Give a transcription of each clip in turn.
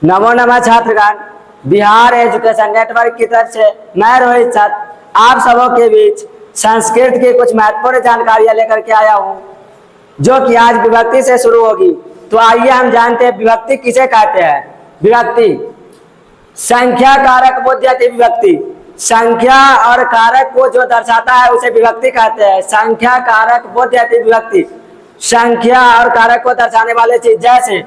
नमो नमः छात्रगण। Bihar education network की तरफ से मैं रोहित छात्र आप सबों के बीच संस्कृत की कुछ महत्वपूर्ण जानकारियां लेकर के आया हूं, जो कि आज विभक्ति से शुरू होगी। तो आइए हम जानते हैं विभक्ति किसे कहते हैं। विभक्ति संख्या कारक बोध्यति विभक्ति, संख्या और कारक को जो दर्शाता है उसे विभक्ति कहते हैं। संख्या कारक बोध्यति विभक्ति, संख्या और कारक को दर्शाने वाले चीज जैसे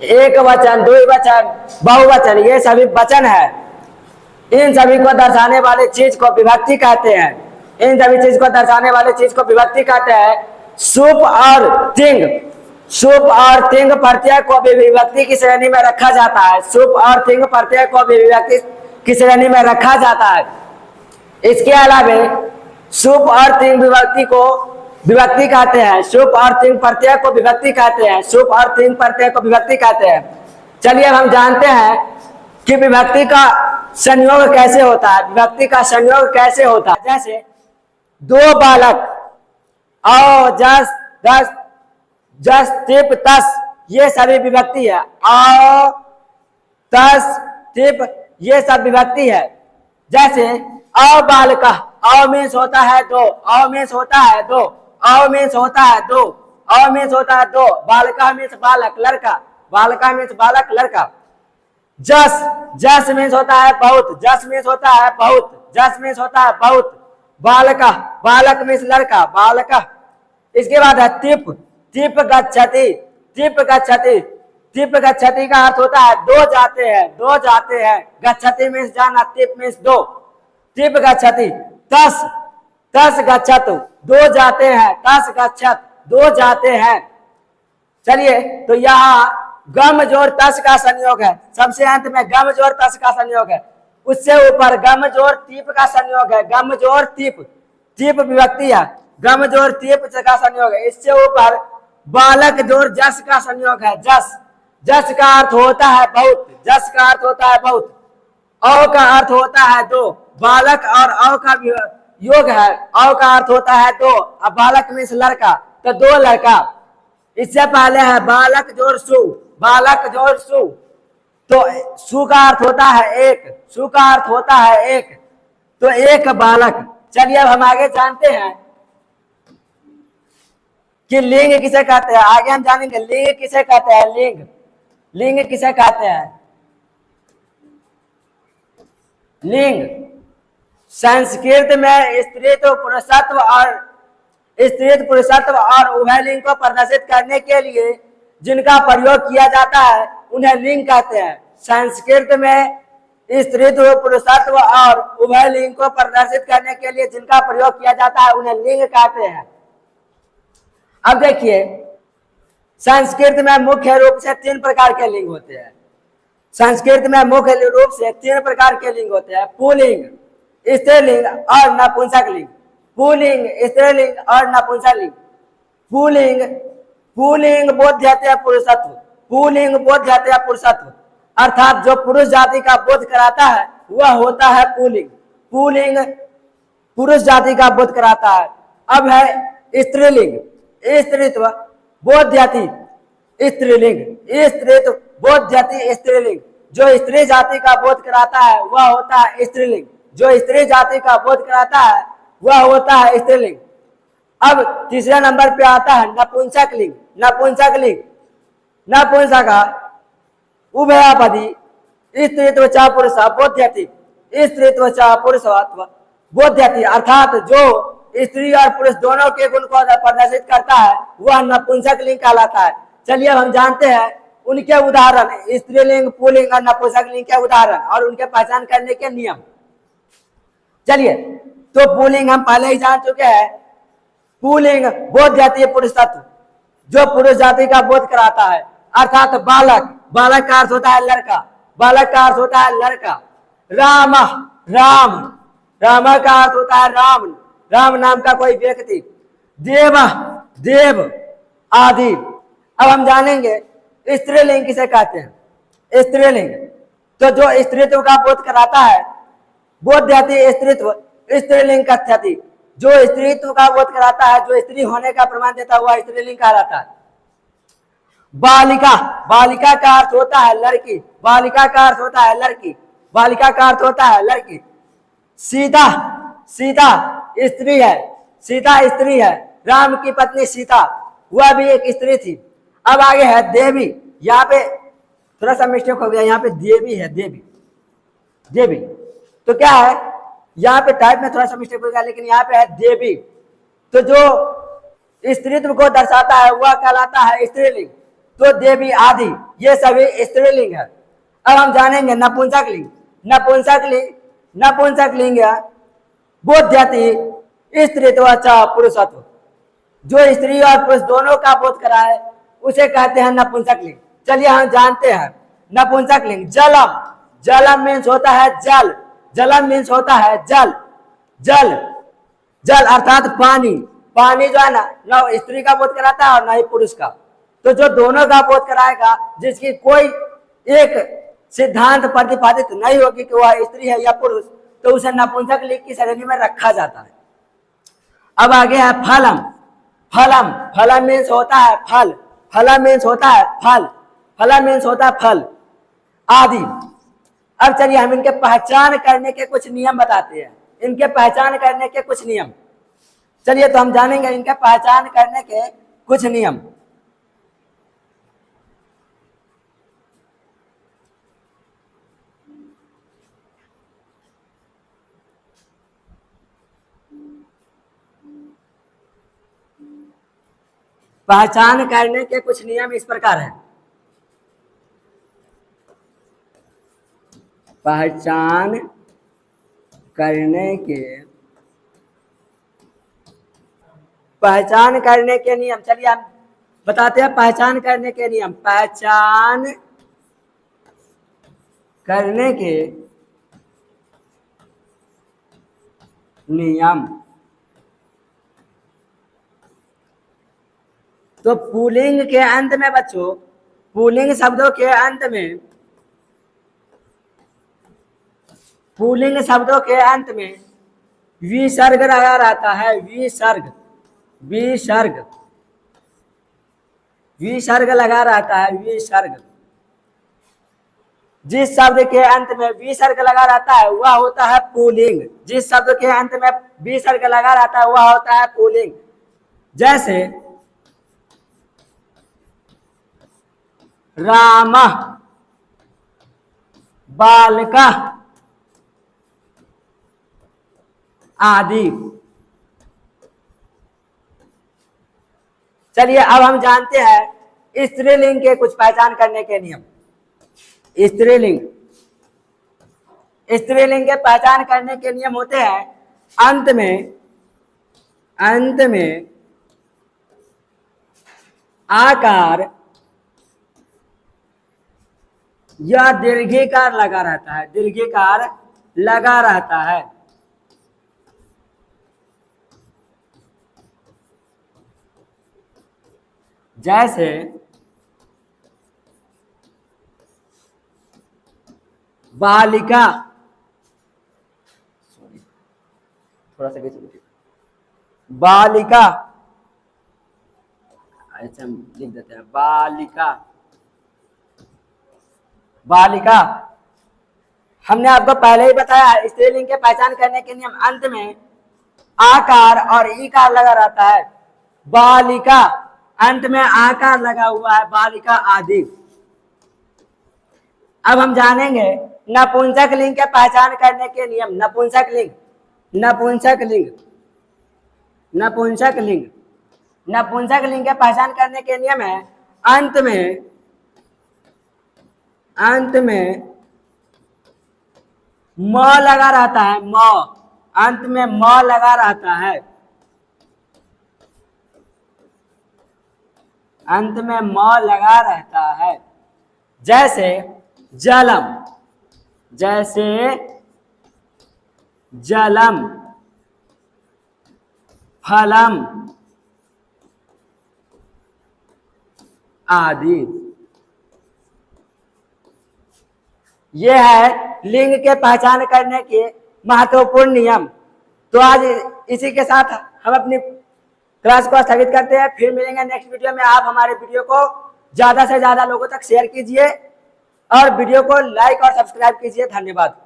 एक वचन, द्विवचन, बहुवचन, ये सभी वचन है। इन सभी को दर्शाने वाले चीज को विभक्ति कहते हैं। इन सभी चीज को दर्शाने वाले चीज को विभक्ति कहते हैं। सुप और तिंग, सुप और तिंग प्रत्यय को भी विभक्ति की श्रेणी में रखा जाता है। सुप और तिंग प्रत्यय को भी विभक्ति की श्रेणी में रखा जाता है। इसके अलावा सुप और तिंग विभक्ति को विभक्ति कहते हैं। सुप और तिंग प्रत्यय को विभक्ति कहते हैं। सुप और तिंग प्रत्यय को विभक्ति कहते हैं। चलिए हम जानते हैं कि विभक्ति का संयोग कैसे होता है। विभक्ति का संयोग कैसे होता है, जैसे दो बालक, औ जस दस, जस तिप तस, ये सभी विभक्ति है। औ तस तिप ये सब विभक्ति है। जैसे औ बालका, औ मीन्स होता है दो, औ मीन्स होता है दो, औ मीन्स होता है दो, औ मीन्स होता है दो। बालका मीन्स बालक लड़का, बालका मीन्स बालक लड़का। जस, जस मीन्स होता है बहुत, जस मीन्स होता है बहुत, जस मीन्स होता है बहुत। बालका, बालक मीन्स लड़का, बालका। इसके बाद है तिप, तिप गच्छति, तिप गच्छति, तिप गच्छति का अर्थ होता है दो जाते हैं, दो जाते हैं। गच्छति मीन्स जाना, तिप मीन्स दो, तिप गच्छति। तस, तस गच्छतु, दो जाते हैं, तस गच्छत, दो जाते हैं। चलिए तो यहाँ गम जोड़ तस का संयोग है। सबसे अंत में गम जोड़ तस का संयोग है। उससे ऊपर गम जोड़ तीप का संयोग है। गम जोड़ तीप, तीप विभक्ति है। गम जोड़ तीप का संयोग है। इससे ऊपर बालक जोड़ जस का संयोग है। जस, जस का अर्थ होता है बहुत, जस का अर्थ होता है बहुत। औ का अर्थ होता है दो, बालक और औ का योग है। औ का अर्थ होता है दो, अब बालक मीन्स लड़का, तो दो लड़का। इससे पहले है बालक जोड़ सु, बालक जोड़ सु, तो सु का अर्थ होता है एक, सु का अर्थ होता है एक, तो एक बालक। चलिए अब हम आगे जानते हैं कि लिंग किसे कहते हैं। आगे हम जानेंगे लिंग किसे कहते हैं। लिंग, लिंग किसे कहते हैं। लिंग संस्कृत में स्त्रीत्व, पुरुषत्व और स्त्रीत्व, पुरुषत्व और उभय लिंग को प्रदर्शित करने के लिए जिनका प्रयोग किया जाता है उन्हें लिंग कहते हैं। संस्कृत में स्त्रीत्व, पुरुषत्व और उभय लिंग को प्रदर्शित करने के लिए जिनका प्रयोग किया जाता है उन्हें लिंग कहते हैं। अब देखिए संस्कृत में मुख्य रूप से तीन प्रकार के लिंग होते हैं। संस्कृत में मुख्य रूप से तीन प्रकार के लिंग होते हैं। पुल्लिंग, स्त्रीलिंग और नपुंसकलिंग। पुल्लिंग, स्त्रीलिंग और नपुंसकलिंग। पुल्लिंग, पुल्लिंग बोध्यते पुरुषत्व, पुल्लिंग बोध्यते पुरुषत्व, अर्थात जो पुरुष जाति का बोध कराता है वह होता है पुल्लिंग। पुल्लिंग पुरुष जाति का बोध कराता है। अब है स्त्रीलिंग, स्त्रीत्व बोध्यति स्त्रीलिंग, स्त्रीत्व बोध्यति स्त्रीलिंग, जो स्त्री जाति का बोध कराता है वह होता है स्त्रीलिंग। जो स्त्री जाति का बोध कराता है वह होता है स्त्रीलिंग। अब तीसरे नंबर पे आता है नपुंसकलिंग। नपुंसकलिंग, नपुंसका उभयापदी स्त्रीत्व च पुरुष बोध्यति, स्त्रीत्व च पुरुषत्व बोध्यति, अर्थात जो स्त्री और पुरुष दोनों के गुण को प्रदर्शित करता है वह नपुंसकलिंग कहलाता है। चलिए हम जानते हैं उनके उदाहरण, स्त्रीलिंग, पुल्लिंग और नपुंसकलिंग के उदाहरण और उनके पहचान करने के नियम। चलिए तो पुल्लिंग हम पहले ही जान चुके हैं। पुल्लिंग बोध्यति पुरुषत्व, जो पुरुष जाति का बोध कराता है, अर्थात बालक, बालक का अर्थ होता है लड़का, बालक का अर्थ होता है लड़का। राम, राम, राम का अर्थ होता है राम, राम नाम का कोई व्यक्ति। देव, देव आदि। अब हम जानेंगे स्त्रीलिंग किसे कहते हैं। स्त्रीलिंग तो जो स्त्रीत्व का बोध कराता है, बोध्यति स्त्रीत्व, स्त्रीलिंग कथ्यति, जो स्त्रीत्व का बोध कराता है, जो स्त्री होने का प्रमाण देता है वह स्त्रीलिंग कहलाता है। बालिका, बालिका का अर्थ होता है लड़की, बालिका का अर्थ होता है लड़की, बालिका का अर्थ होता है लड़की। सीता, सीता स्त्री है, सीता स्त्री है, राम की पत्नी सीता वह भी एक स्त्री थी। अब आगे है देवी, यहाँ पे थोड़ा सा मिस्टेक हो गया, यहाँ पे देवी है, देवी, देवी तो क्या है, यहाँ पे टाइप में थोड़ा सा मिस्टेक हो गया, लेकिन यहाँ पे है देवी। तो जो स्त्रीत्व को दर्शाता है वह कहलाता है स्त्रीलिंग। तो देवी आदि ये सभी स्त्रीलिंग है। अब हम जानेंगे नपुंसक लिंग। नपुंसक लिंग, नपुंसक लिंग बोध्यति स्त्रीत्व च पुरुषत्व, जो स्त्री और पुरुष दोनों का बोध कराए उसे कहते हैं नपुंसक लिंग। चलिए हम जानते हैं नपुंसक लिंग। जलम, जलम मीन्स होता है जल, जलम मीन्स होता है जल, जल, जल अर्थात पानी। पानी जो है ना, न स्त्री का बोध कराता है और न ही पुरुष का। तो जो दोनों का बोध कराएगा, जिसकी कोई एक सिद्धांत प्रतिपादित नहीं होगी कि वह स्त्री है या पुरुष, तो उसे नपुंसक लिंग की श्रेणी में रखा जाता है। अब आगे है फलम। फलम, फलम मीन्स होता है फल, फलम मीन्स होता है फल, फलम मीन्स होता है फल आदि। अब चलिए हम इनके पहचान करने के कुछ नियम बताते हैं, इनके पहचान करने के कुछ नियम। चलिए तो हम जानेंगे इनके पहचान करने के कुछ नियम। पहचान करने के कुछ नियम इस प्रकार है। पहचान करने के, पहचान करने के नियम, चलिए हम बताते हैं पहचान करने के नियम। पहचान करने के नियम। तो पुल्लिंग के अंत में बच्चों, पुल्लिंग शब्दों के अंत में, पुल्लिंग शब्दों के अंत में विसर्ग लगा रहता है, विसर्ग, विसर्ग, विसर्ग लगा रहता है, विसर्ग। जिस शब्द के अंत में विसर्ग लगा रहता है वह होता है पुल्लिंग। जिस शब्द के अंत में विसर्ग लगा रहता है वह होता है पुल्लिंग। जैसे राम, बालिका आदि। चलिए अब हम जानते हैं स्त्रीलिंग के कुछ पहचान करने के नियम। स्त्रीलिंग, स्त्रीलिंग के पहचान करने के नियम होते हैं अंत में, अंत में आकार या दीर्घिकार लगा रहता है, दीर्घिकार लगा रहता है। जैसे बालिका, थोड़ा सा बालिका, ऐसे हम लिख देते हैं बालिका, बालिका। हमने आपको पहले ही बताया स्त्रीलिंग के पहचान करने के नियम अंत में आकार और ईकार लगा रहता है। बालिका अंत में आकार लगा हुआ है, बालिका आदि। अब हम जानेंगे नपुंसक लिंग के पहचान करने के नियम। नपुंसक लिंग, नपुंसक लिंग, नपुंसक लिंग, नपुंसक लिंग के पहचान करने के नियम है अंत में, अंत में म लगा रहता है, म, अंत में म लगा रहता है, अंत में म लगा रहता है। जैसे जलम, जैसे जलम, फलम आदि। ये है लिंग के पहचान करने के महत्वपूर्ण नियम। तो आज इसी के साथ हम अपनी क्लास को स्थगित करते हैं। फिर मिलेंगे नेक्स्ट वीडियो में। आप हमारे वीडियो को ज्यादा से ज्यादा लोगों तक शेयर कीजिए और वीडियो को लाइक और सब्सक्राइब कीजिए। धन्यवाद।